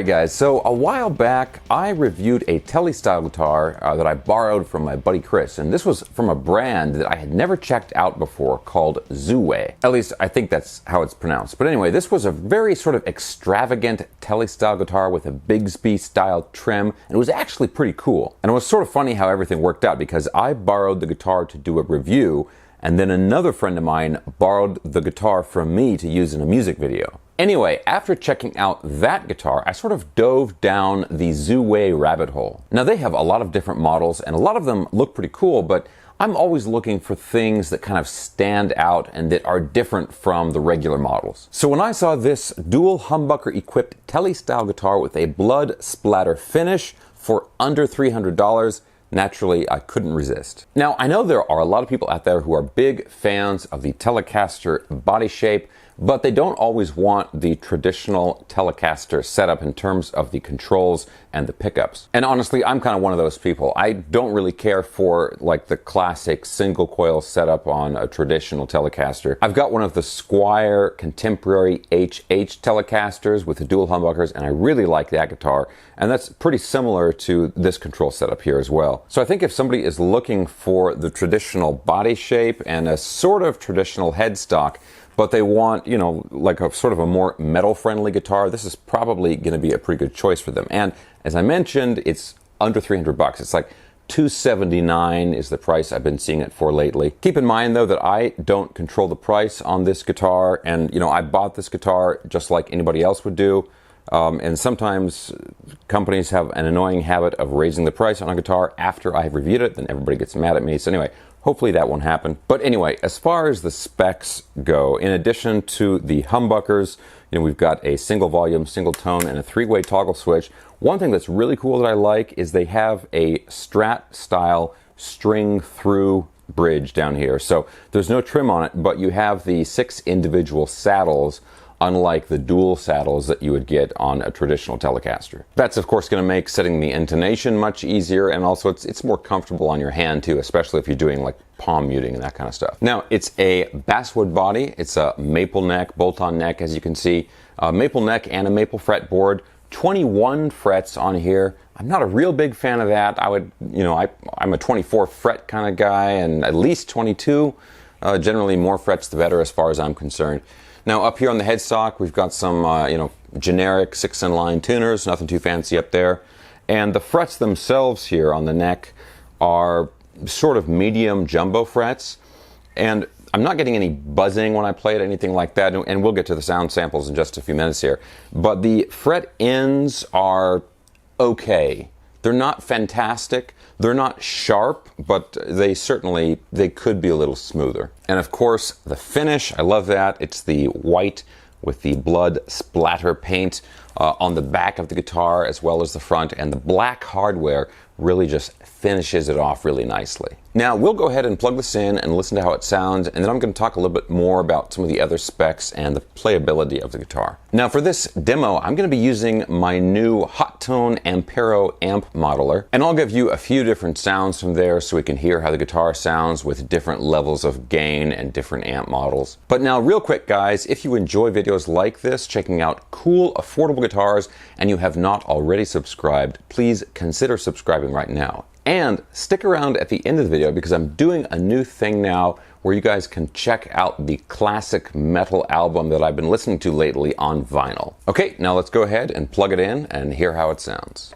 Alright guys, so a while back I reviewed a Tele style guitar that I borrowed from my buddy Chris, and this was from a brand that I had never checked out before called Zooway. At least I think that's how it's pronounced. But anyway, this was a very sort of extravagant Tele style guitar with a Bigsby style trim, and it was actually pretty cool. And it was sort of funny how everything worked out because I borrowed the guitar to do a review, and then another friend of mine borrowed the guitar from me to use in a music video. Anyway, after checking out that guitar, I sort of dove down the Zooway rabbit hole. Now they have a lot of different models and a lot of them look pretty cool, but I'm always looking for things that kind of stand out and that are different from the regular models. So when I saw this dual humbucker equipped Tele style guitar with a blood splatter finish for under $300, naturally, I couldn't resist. Now, I know there are a lot of people out there who are big fans of the Telecaster body shape, but they don't always want the traditional Telecaster setup in terms of the controls and the pickups. And honestly, I'm kind of one of those people. I don't really care for like the classic single coil setup on a traditional Telecaster. I've got one of the Squier Contemporary HH Telecasters with the dual humbuckers, and I really like that guitar. And that's pretty similar to this control setup here as well. So I think if somebody is looking for the traditional body shape and a sort of traditional headstock, but they want, you know, like a sort of a more metal-friendly guitar, this is probably going to be a pretty good choice for them. And as I mentioned, it's under $300. It's like $279 is the price I've been seeing it for lately. Keep in mind though that I don't control the price on this guitar, and you know, I bought this guitar just like anybody else would do. And sometimes companies have an annoying habit of raising the price on a guitar after I have reviewed it, then everybody gets mad at me. So anyway, hopefully that won't happen. But anyway, as far as the specs go, in addition to the humbuckers, you know, we've got a single volume, single tone, and a three-way toggle switch. One thing that's really cool that I like is they have a Strat style string through bridge down here. So there's no trim on it, but you have the 6 individual saddles, unlike the dual saddles that you would get on a traditional Telecaster. That's of course going to make setting the intonation much easier, and also it's more comfortable on your hand too, especially if you're doing like palm muting and that kind of stuff. Now it's a basswood body, it's a maple neck, bolt-on neck as you can see, a maple neck and a maple fretboard, 21 frets on here. I'm not a real big fan of that. I would, you know, I'm a 24 fret kind of guy, and at least 22. Generally more frets the better as far as I'm concerned. Now up here on the headstock, we've got some, you know, generic 6-in-line tuners, nothing too fancy up there. And the frets themselves here on the neck are sort of medium jumbo frets. And I'm not getting any buzzing when I play it, anything like that. And we'll get to the sound samples in just a few minutes here. But the fret ends are okay. They're not fantastic, they're not sharp, but they could be a little smoother. And of course, the finish, I love that. It's the white with the blood splatter paint on the back of the guitar as well as the front, and the black hardware really just finishes it off really nicely. Now we'll go ahead and plug this in and listen to how it sounds, and then I'm going to talk a little bit more about some of the other specs and the playability of the guitar. Now for this demo, I'm going to be using my new Hot Tone Ampero amp modeler, and I'll give you a few different sounds from there so we can hear how the guitar sounds with different levels of gain and different amp models. But now real quick guys, if you enjoy videos like this, checking out cool, affordable guitars, and you have not already subscribed, please consider subscribing right now. And stick around at the end of the video because I'm doing a new thing now where you guys can check out the classic metal album that I've been listening to lately on vinyl. Okay, now let's go ahead and plug it in and hear how it sounds.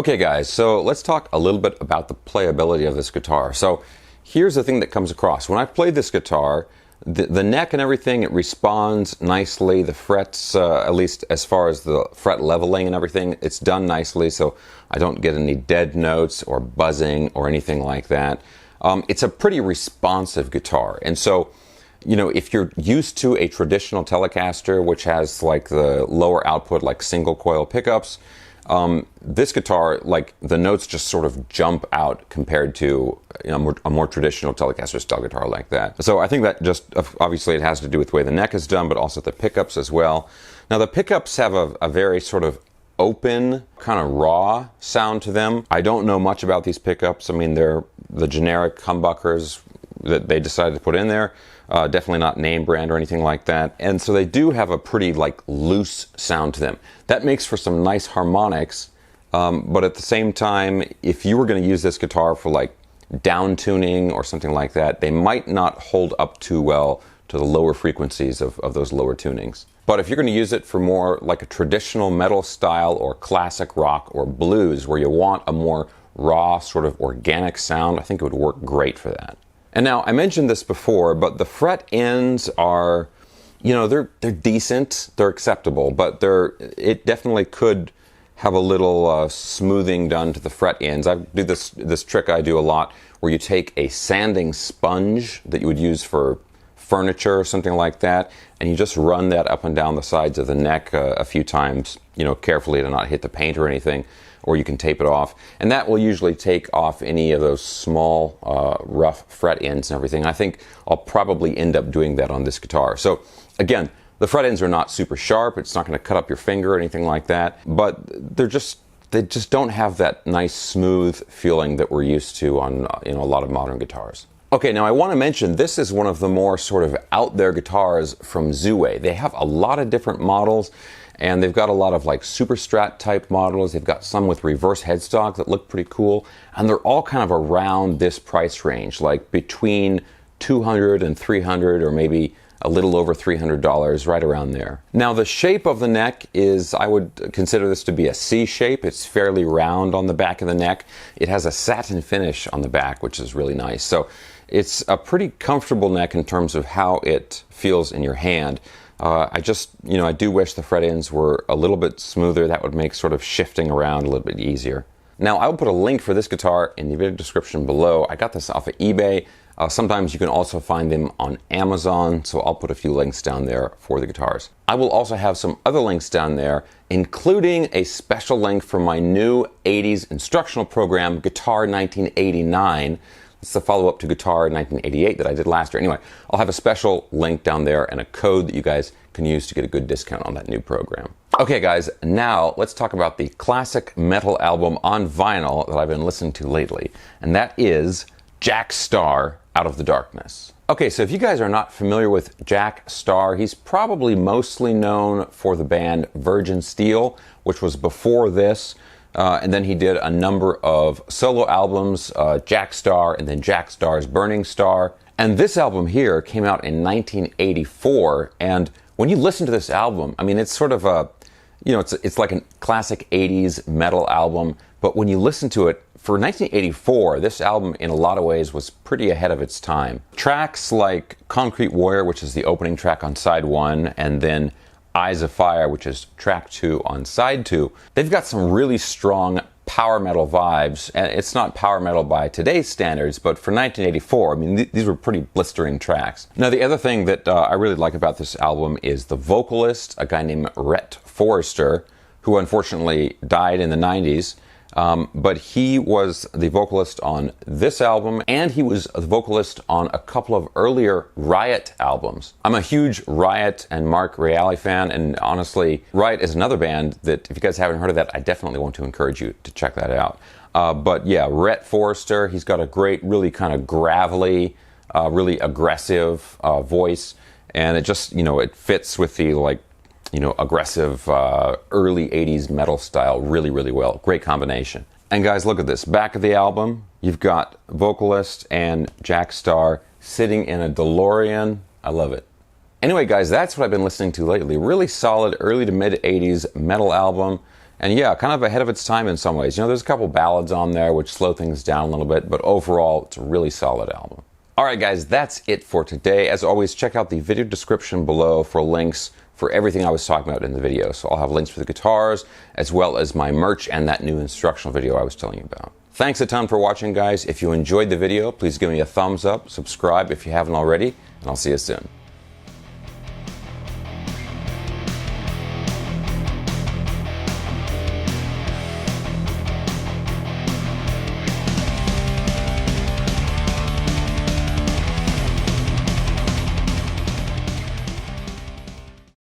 Okay guys, so let's talk a little bit about the playability of this guitar. So here's the thing that comes across. When I play this guitar, the neck and everything, it responds nicely. The frets, at least as far as the fret leveling and everything, it's done nicely, so I don't get any dead notes or buzzing or anything like that. It's a pretty responsive guitar, and so, you know, if you're used to a traditional Telecaster, which has like the lower output, like single coil pickups, this guitar, like the notes just sort of jump out compared to, you know, a more traditional Telecaster style guitar like that. So I think that just, obviously it has to do with the way the neck is done, but also the pickups as well. Now the pickups have a very sort of open, kind of raw sound to them. I don't know much about these pickups. I mean, they're the generic humbuckers that they decided to put in there. Definitely not name brand or anything like that. And so they do have a pretty like loose sound to them. That makes for some nice harmonics, but at the same time, if you were going to use this guitar for like down tuning or something like that, they might not hold up too well to the lower frequencies of those lower tunings. But if you're going to use it for more like a traditional metal style or classic rock or blues where you want a more raw sort of organic sound, I think it would work great for that. And now, I mentioned this before, but the fret ends are, you know, they're decent, they're acceptable, but it definitely could have a little smoothing done to the fret ends. I do this trick I do a lot, where you take a sanding sponge that you would use for furniture or something like that, and you just run that up and down the sides of the neck a few times, you know, carefully to not hit the paint or anything, or you can tape it off, and that will usually take off any of those small rough fret ends and everything. I think I'll probably end up doing that on this guitar. So again, the fret ends are not super sharp, it's not going to cut up your finger or anything like that, but they just don't have that nice smooth feeling that we're used to on, you know, a lot of modern guitars. Okay, now I want to mention this is one of the more sort of out there guitars from Zooway. They have a lot of different models, and they've got a lot of like super strat type models. They've got some with reverse headstock that look pretty cool, and they're all kind of around this price range, like between $200 and $300, or maybe a little over $300, right around there. Now the shape of the neck is, I would consider this to be a C shape. It's fairly round on the back of the neck. It has a satin finish on the back, which is really nice. So it's a pretty comfortable neck in terms of how it feels in your hand. I just, you know, I do wish the fret ends were a little bit smoother. That would make sort of shifting around a little bit easier. Now, I will put a link for this guitar in the video description below. I got this off of eBay. Sometimes you can also find them on Amazon, so I'll put a few links down there for the guitars. I will also have some other links down there, including a special link for my new 80s instructional program, Guitar 1989. It's the follow-up to Guitar 1988 that I did last year. Anyway, I'll have a special link down there and a code that you guys can use to get a good discount on that new program. Okay guys, now let's talk about the classic metal album on vinyl that I've been listening to lately, and that is Jack Starr, Out of the Darkness. Okay, so if you guys are not familiar with Jack Starr, he's probably mostly known for the band Virgin Steel, which was before this. And then he did a number of solo albums, Jack Starr and then Jack Starr's Burning Star. And this album here came out in 1984. And when you listen to this album, I mean, it's sort of a, you know, it's like a classic 80s metal album. But when you listen to it, for 1984, this album in a lot of ways was pretty ahead of its time. Tracks like Concrete Warrior, which is the opening track on side 1, and then Eyes of Fire, which is track 2 on side 2, they've got some really strong power metal vibes, and it's not power metal by today's standards, but for 1984, I mean, these were pretty blistering tracks. Now, the other thing that I really like about this album is the vocalist, a guy named Rhett Forrester, who unfortunately died in the 90s. But he was the vocalist on this album, and he was the vocalist on a couple of earlier Riot albums. I'm a huge Riot and Mark Reale fan, and honestly, Riot is another band that, if you guys haven't heard of that, I definitely want to encourage you to check that out. But yeah, Rhett Forrester, he's got a great, really kind of gravelly, really aggressive voice, and it just, you know, it fits with the, like, you know, aggressive early 80s metal style really, really well. Great combination. And guys, look at this. Back of the album, you've got vocalist and Jack Starr sitting in a DeLorean. I love it. Anyway, guys, that's what I've been listening to lately. Really solid early to mid 80s metal album. And yeah, kind of ahead of its time in some ways. You know, there's a couple ballads on there which slow things down a little bit, but overall, it's a really solid album. Alright guys, that's it for today. As always, check out the video description below for links for everything I was talking about in the video. So I'll have links for the guitars, as well as my merch and that new instructional video I was telling you about. Thanks a ton for watching, guys. If you enjoyed the video, please give me a thumbs up, subscribe if you haven't already, and I'll see you soon.